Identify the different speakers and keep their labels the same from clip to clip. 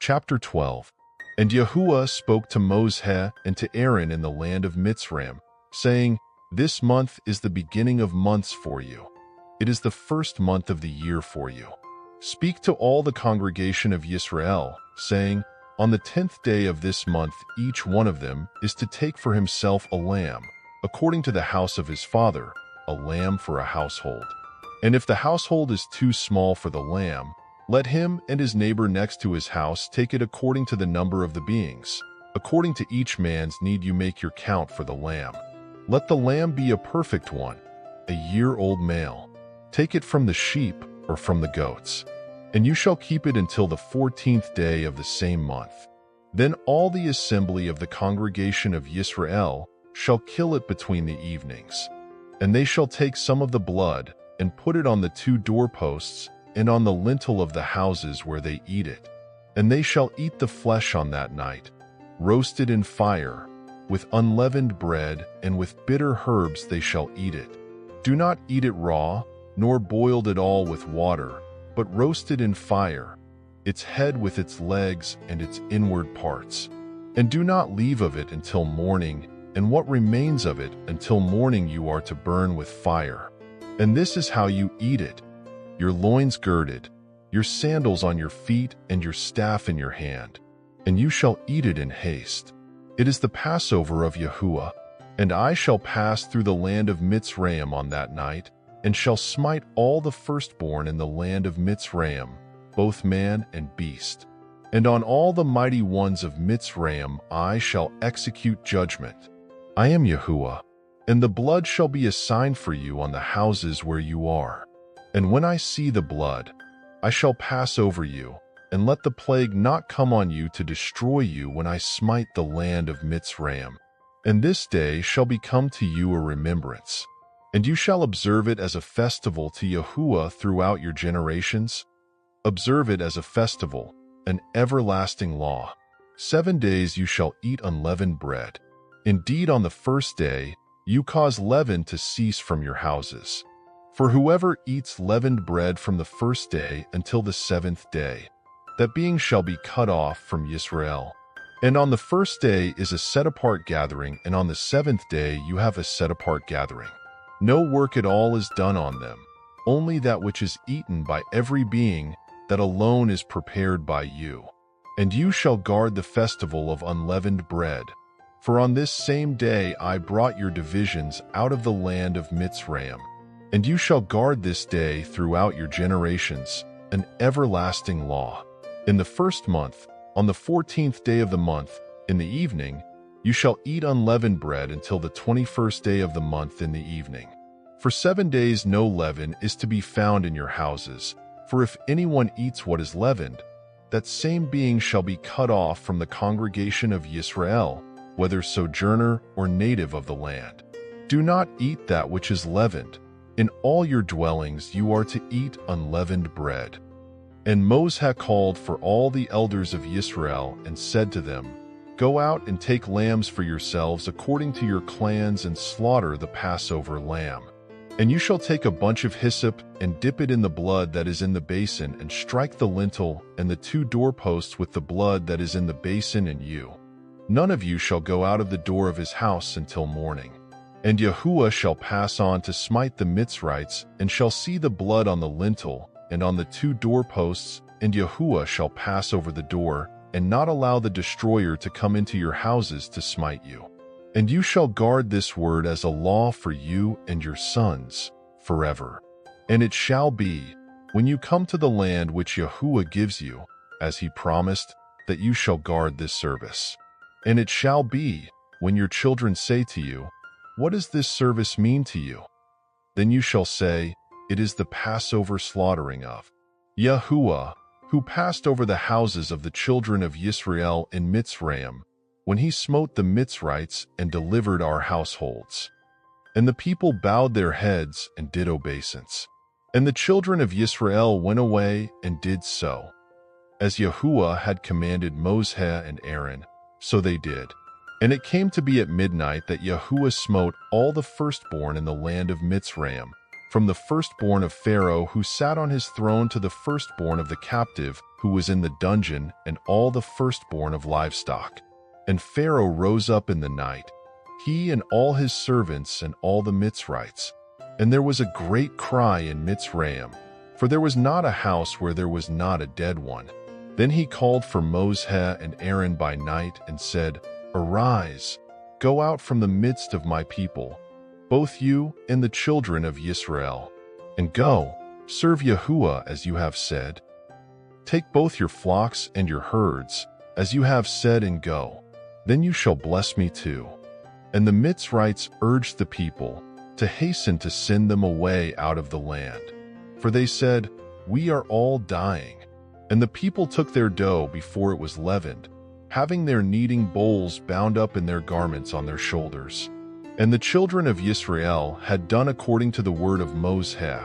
Speaker 1: Chapter 12. And Yahuah spoke to Moses and to Aaron in the land of Mitzrayim, saying, This month is the beginning of months for you. It is the first month of the year for you. Speak to all the congregation of Yisrael, saying, On the 10th day of this month each one of them is to take for himself a lamb, according to the house of his father, a lamb for a household. And if the household is too small for the lamb, let him and his neighbor next to his house take it according to the number of the beings. According to each man's need you make your count for the lamb. Let the lamb be a perfect one, a year-old male. Take it from the sheep or from the goats. And you shall keep it until the 14th day of the same month. Then all the assembly of the congregation of Yisrael shall kill it between the evenings. And they shall take some of the blood and put it on the 2 doorposts and on the lintel of the houses where they eat it. And they shall eat the flesh on that night, roasted in fire, with unleavened bread, and with bitter herbs they shall eat it. Do not eat it raw, nor boiled at all with water, but roasted in fire, its head with its legs and its inward parts. And do not leave of it until morning, and what remains of it until morning you are to burn with fire. And this is how you eat it: your loins girded, your sandals on your feet, and your staff in your hand. And you shall eat it in haste. It is the Passover of Yahuah. And I shall pass through the land of Mitzrayim on that night, and shall smite all the firstborn in the land of Mitzrayim, both man and beast. And on all the mighty ones of Mitzrayim I shall execute judgment. I am Yahuah, and the blood shall be a sign for you on the houses where you are. And when I see the blood, I shall pass over you, and let the plague not come on you to destroy you when I smite the land of Mitzrayim. And this day shall become to you a remembrance. And you shall observe it as a festival to Yahuah throughout your generations. Observe it as a festival, an everlasting law. 7 days you shall eat unleavened bread. Indeed, on the first day you cause leaven to cease from your houses. For whoever eats leavened bread from the first day until the 7th day, that being shall be cut off from Yisrael. And on the first day is a set-apart gathering, and on the 7th day you have a set-apart gathering. No work at all is done on them, only that which is eaten by every being, that alone is prepared by you. And you shall guard the festival of unleavened bread. For on this same day I brought your divisions out of the land of Mitzrayim. And you shall guard this day throughout your generations, an everlasting law. In the first month, on the 14th day of the month, in the evening, you shall eat unleavened bread until the 21st day of the month in the evening. For 7 days no leaven is to be found in your houses, for if anyone eats what is leavened, that same being shall be cut off from the congregation of Yisrael, whether sojourner or native of the land. Do not eat that which is leavened. In all your dwellings you are to eat unleavened bread. And Moses called for all the elders of Yisrael and said to them, Go out and take lambs for yourselves according to your clans and slaughter the Passover lamb. And you shall take a bunch of hyssop and dip it in the blood that is in the basin and strike the lintel and the 2 doorposts with the blood that is in the basin and you. None of you shall go out of the door of his house until morning. And Yahuah shall pass on to smite the Mitzrites, and shall see the blood on the lintel and on the 2 doorposts, and Yahuah shall pass over the door, and not allow the destroyer to come into your houses to smite you. And you shall guard this word as a law for you and your sons forever. And it shall be, when you come to the land which Yahuah gives you, as he promised, that you shall guard this service. And it shall be, when your children say to you, What does this service mean to you? Then you shall say, It is the Passover slaughtering of Yahuah, who passed over the houses of the children of Yisrael in Mitzrayim, when he smote the Mitzrites and delivered our households. And the people bowed their heads and did obeisance. And the children of Yisrael went away and did so. As Yahuah had commanded Moses and Aaron, so they did. And it came to be at midnight that Yahuah smote all the firstborn in the land of Mitzrayim, from the firstborn of Pharaoh who sat on his throne to the firstborn of the captive who was in the dungeon, and all the firstborn of livestock. And Pharaoh rose up in the night, he and all his servants and all the Mitzrites. And there was a great cry in Mitzrayim, for there was not a house where there was not a dead one. Then he called for Moses and Aaron by night and said, Arise, go out from the midst of my people, both you and the children of Israel, and go, serve Yahuah as you have said. Take both your flocks and your herds, as you have said, and go. Then you shall bless me too. And the Mitzrites urged the people to hasten to send them away out of the land. For they said, We are all dying. And the people took their dough before it was leavened, having their kneading bowls bound up in their garments on their shoulders. And the children of Israel had done according to the word of Moses,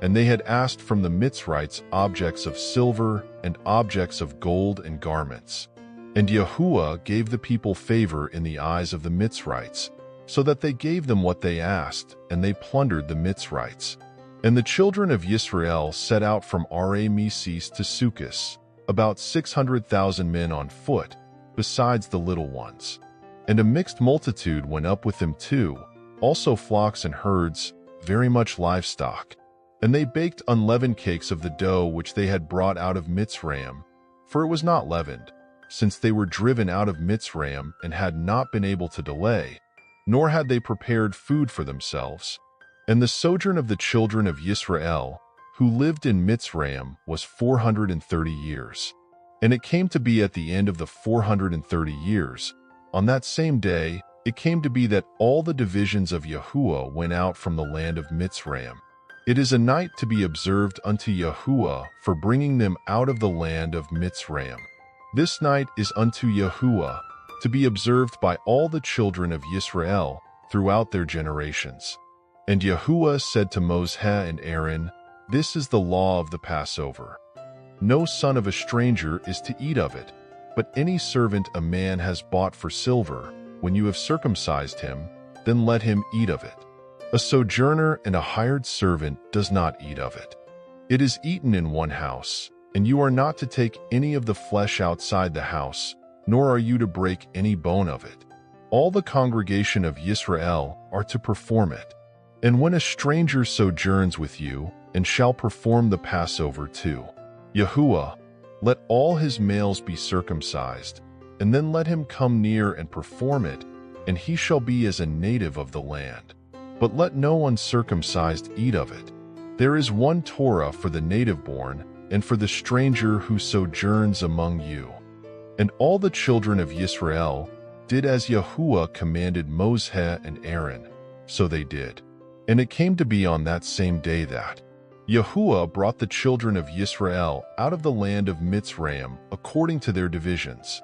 Speaker 1: and they had asked from the Mitzrites objects of silver and objects of gold and garments. And Yahuah gave the people favor in the eyes of the Mitzrites, so that they gave them what they asked, and they plundered the Mitzrites. And the children of Israel set out from Meses to Sukkos, about 600,000 men on foot, besides the little ones. And a mixed multitude went up with them too, also flocks and herds, very much livestock. And they baked unleavened cakes of the dough which they had brought out of Mitzrayim, for it was not leavened, since they were driven out of Mitzrayim and had not been able to delay, nor had they prepared food for themselves. And the sojourn of the children of Israel, who lived in Mitzrayim, was 430 years. And it came to be at the end of the 430 years, on that same day, it came to be that all the divisions of Yahuah went out from the land of Mitzrayim. It is a night to be observed unto Yahuah for bringing them out of the land of Mitzrayim. This night is unto Yahuah, to be observed by all the children of Israel throughout their generations. And Yahuah said to Moses and Aaron, This is the law of the Passover. No son of a stranger is to eat of it, but any servant a man has bought for silver, when you have circumcised him, then let him eat of it. A sojourner and a hired servant does not eat of it. It is eaten in one house, and you are not to take any of the flesh outside the house, nor are you to break any bone of it. All the congregation of Israel are to perform it. And when a stranger sojourns with you, and shall perform the Passover too, Yahuah, let all his males be circumcised, and then let him come near and perform it, and he shall be as a native of the land. But let no uncircumcised eat of it. There is one Torah for the native-born, and for the stranger who sojourns among you. And all the children of Israel did as Yahuah commanded Moses and Aaron, so they did. And it came to be on that same day that Yahuah brought the children of Israel out of the land of Mitzrayim according to their divisions.